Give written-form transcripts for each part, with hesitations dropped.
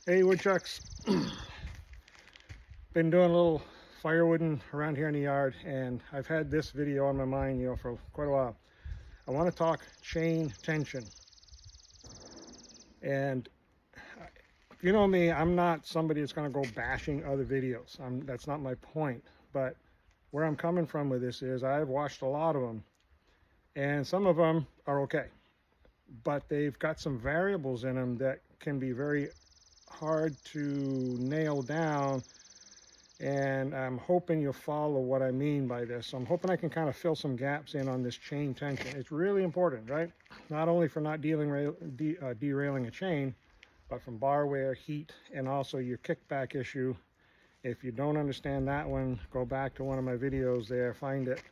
Hey woodchucks, been doing a little firewooding around here in the yard, and I've had this video on my mind, for quite a while. I want to talk chain tension. And you know me, I'm not somebody that's going to go bashing other videos. That's not my point. But where I'm coming from with this is I've watched a lot of them, and some of them are okay, but they've got some variables in them that can be very hard to nail down. And I'm hoping you'll follow what I mean by this. I'm hoping I can kind of fill some gaps in on this chain tension. It's really important, right? Not only for not derailing a chain, but from bar wear, heat, and also your kickback issue. If you don't understand that one, go back to one of my videos there, find it.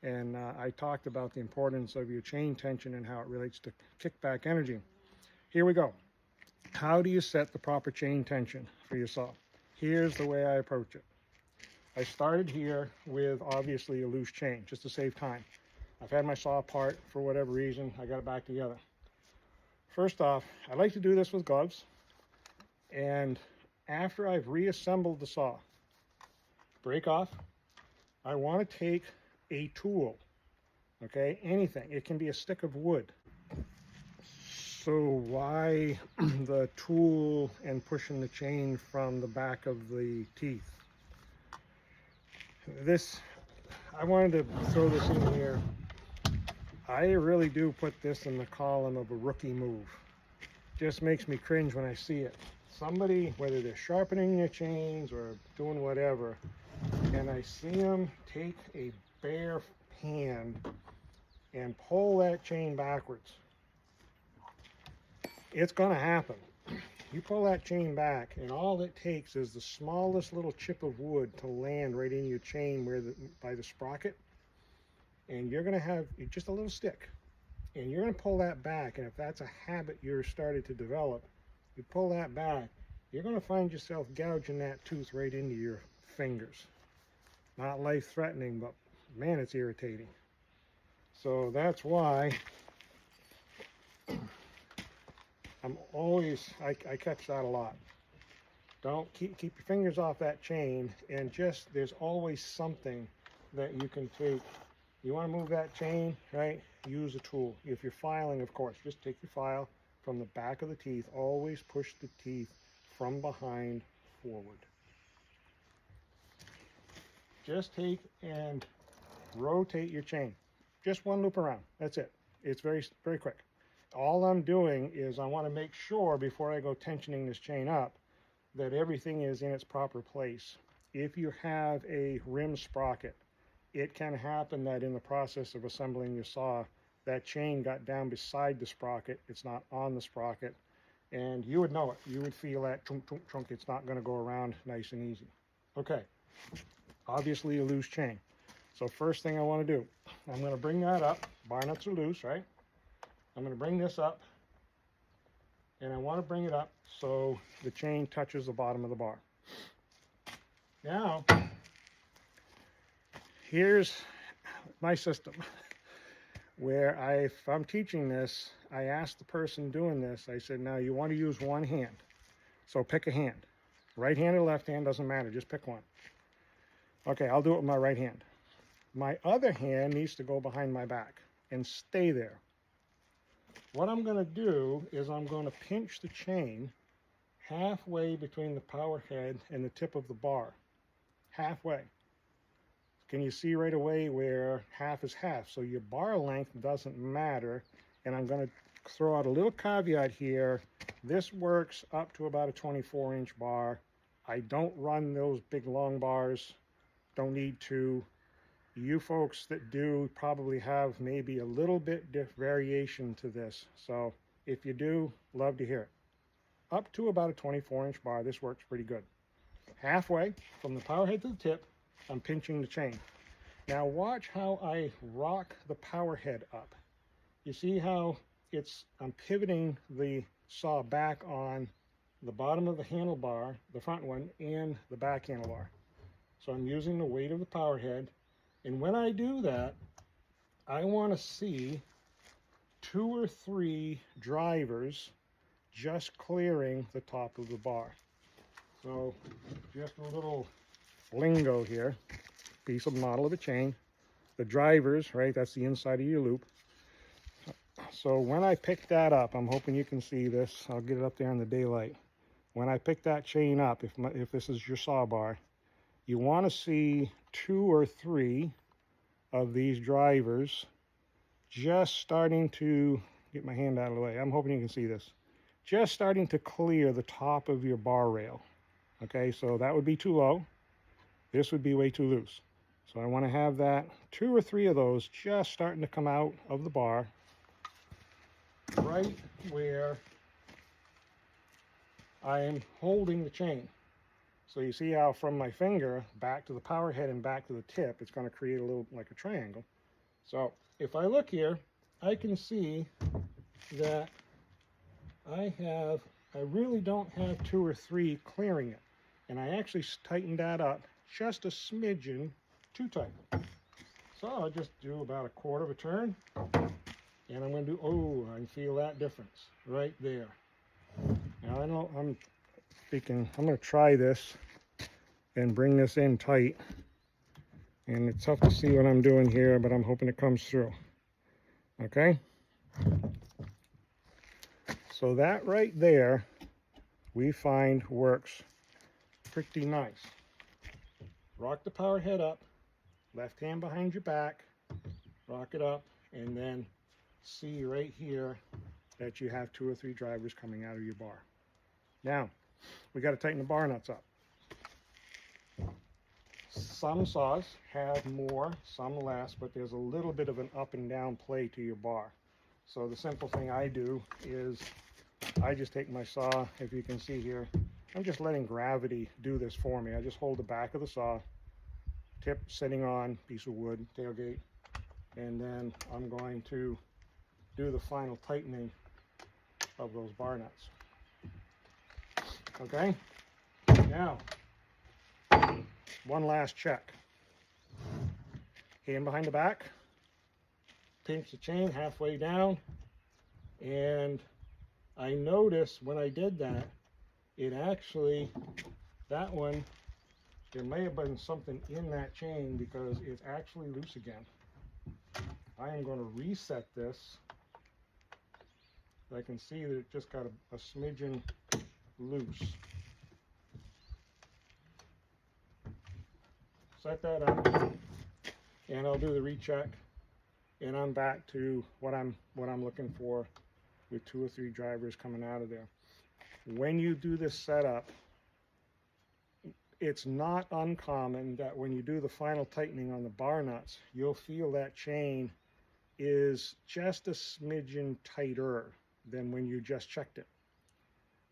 And I talked about the importance of your chain tension and how it relates to kickback energy. Here we go. How do you set the proper chain tension for your saw? Here's the way I approach it. I started here with obviously a loose chain just to save time. I've had my saw apart for whatever reason. I got it back together. First off, I like to do this with gloves. And after I've reassembled the saw, break off, I want to take a tool, okay, anything. It can be a stick of wood. So why the tool and pushing the chain from the back of the teeth? I wanted to throw this in here. I really do put this in the column of a rookie move. Just makes me cringe when I see it. Somebody, whether they're sharpening their chains or doing whatever, and I see them take a bare hand and pull that chain backwards. It's gonna happen. You pull that chain back, and all it takes is the smallest little chip of wood to land right in your chain by the sprocket, and you're gonna have just a little stick, and you're gonna pull that back. And if that's a habit you're starting to develop, you pull that back, you're gonna find yourself gouging that tooth right into your fingers. Not life-threatening, but man, it's irritating. So that's why I catch that a lot. Don't keep your fingers off that chain, and just there's always something that you can take. You want to move that chain, right? Use a tool. If you're filing, of course, just take your file from the back of the teeth. Always push the teeth from behind forward. Just take and rotate your chain. Just one loop around. That's it. It's very, very quick. All I'm doing is I want to make sure before I go tensioning this chain up that everything is in its proper place. If you have a rim sprocket, it can happen that in the process of assembling your saw, that chain got down beside the sprocket. It's not on the sprocket, and you would know it. You would feel that chunk, chunk, chunk. It's not going to go around nice and easy. Okay, obviously a loose chain. So first thing I want to do, I'm going to bring that up. Bar nuts are loose, right? I'm going to bring this up, and I want to bring it up so the chain touches the bottom of the bar. Now, here's my system where if I'm teaching this, I ask the person doing this, I said, now you want to use one hand. So pick a hand. Right hand or left hand, doesn't matter, just pick one. Okay, I'll do it with my right hand. My other hand needs to go behind my back and stay there. What I'm going to do is I'm going to pinch the chain halfway between the power head and the tip of the bar. Halfway. Can you see right away where half is half? So your bar length doesn't matter. And I'm going to throw out a little caveat here. This works up to about a 24-inch bar. I don't run those big long bars. Don't need to. You folks that do probably have maybe a little bit variation to this. So if you do, love to hear it. Up to about a 24-inch bar, this works pretty good. Halfway from the power head to the tip, I'm pinching the chain. Now watch how I rock the power head up. You see how I'm pivoting the saw back on the bottom of the handlebar, the front one, and the back handlebar. So I'm using the weight of the power head. And when I do that, I want to see 2 or 3 drivers just clearing the top of the bar. So just a little lingo here. Piece of model of a chain. The drivers, right, that's the inside of your loop. So when I pick that up, I'm hoping you can see this. I'll get it up there in the daylight. When I pick that chain up, if this is your saw bar, you want to see 2 or 3 of these drivers just starting to, get my hand out of the way, I'm hoping you can see this, just starting to clear the top of your bar rail. Okay, so that would be too low. This would be way too loose. So I want to have that 2 or 3 of those just starting to come out of the bar, right where I am holding the chain. So you see how from my finger back to the power head and back to the tip, it's going to create a little like a triangle. So if I look here, I can see that I really don't have 2 or 3 clearing it. And I actually tightened that up just a smidgen too tight. So I'll just do about 1/4 of a turn. And I'm going to do, oh, I can feel that difference right there. Now I know I'm going to try this and bring this in tight. And it's tough to see what I'm doing here, but I'm hoping it comes through. Okay? So that right there, we find works pretty nice. Rock the power head up, left hand behind your back, rock it up, and then see right here that you have 2 or 3 drivers coming out of your bar. Now, we got to tighten the bar nuts up. Some saws have more, some less, but there's a little bit of an up and down play to your bar. So the simple thing I do is I just take my saw, if you can see here, I'm just letting gravity do this for me. I just hold the back of the saw, tip sitting on piece of wood, tailgate, and then I'm going to do the final tightening of those bar nuts. Okay, now one last check. Hand behind the back, pinch the chain halfway down, and I noticed when I did that, it actually, that one, there may have been something in that chain because it's actually loose again. I am going to reset this. I can see that it just got a smidgen loose. Set that up, and I'll do the recheck, and I'm back to what I'm looking for with 2 or 3 drivers coming out of there. When you do this setup, it's not uncommon that when you do the final tightening on the bar nuts, you'll feel that chain is just a smidgen tighter than when you just checked it.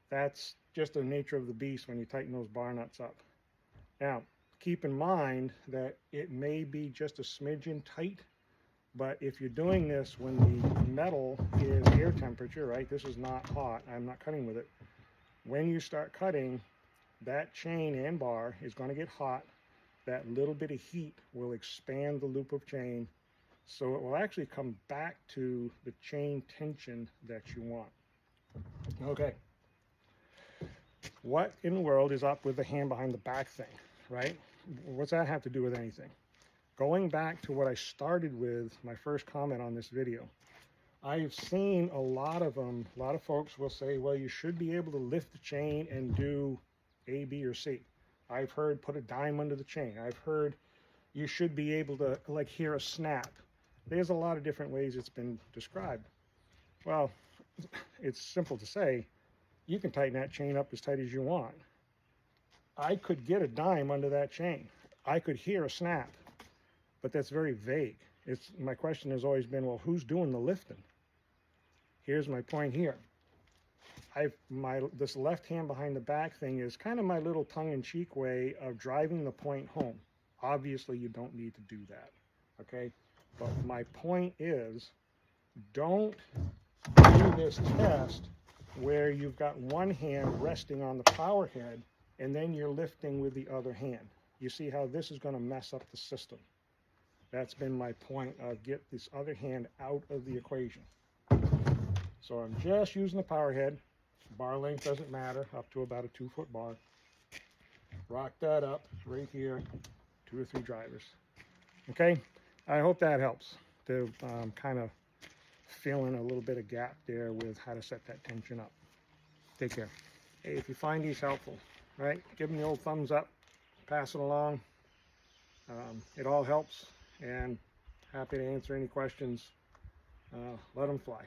That's just the nature of the beast when you tighten those bar nuts up. Now, keep in mind that it may be just a smidgen tight, but if you're doing this when the metal is air temperature, right, this is not hot, I'm not cutting with it. When you start cutting, that chain and bar is going to get hot. That little bit of heat will expand the loop of chain, so it will actually come back to the chain tension that you want. Okay. What in the world is up with the hand behind the back thing, right? What's that have to do with anything? Going back to what I started with, my first comment on this video, I've seen a lot of them, a lot of folks will say, well, you should be able to lift the chain and do A, B, or C. I've heard put a dime under the chain. I've heard you should be able to like hear a snap. There's a lot of different ways it's been described. Well, it's simple to say, you can tighten that chain up as tight as you want. I could get a dime under that chain. I could hear a snap, but that's very vague. My question has always been, well, who's doing the lifting? Here's my point here. This left hand behind the back thing is kind of my little tongue-in-cheek way of driving the point home. Obviously, you don't need to do that, okay? But my point is, don't do this test where you've got one hand resting on the power head and then you're lifting with the other hand. You see how this is going to mess up the system. That's been my point of get this other hand out of the equation. So I'm just using the power head, Bar length doesn't matter, up to about a 2-foot bar. Rock that up right here, 2 or 3 drivers. Okay, I hope that helps to kind of fill in a little bit of gap there with how to set that tension up. Take care. Hey, if you find these helpful, right, give them the old thumbs up, pass it along. It all helps, and happy to answer any questions. Let them fly.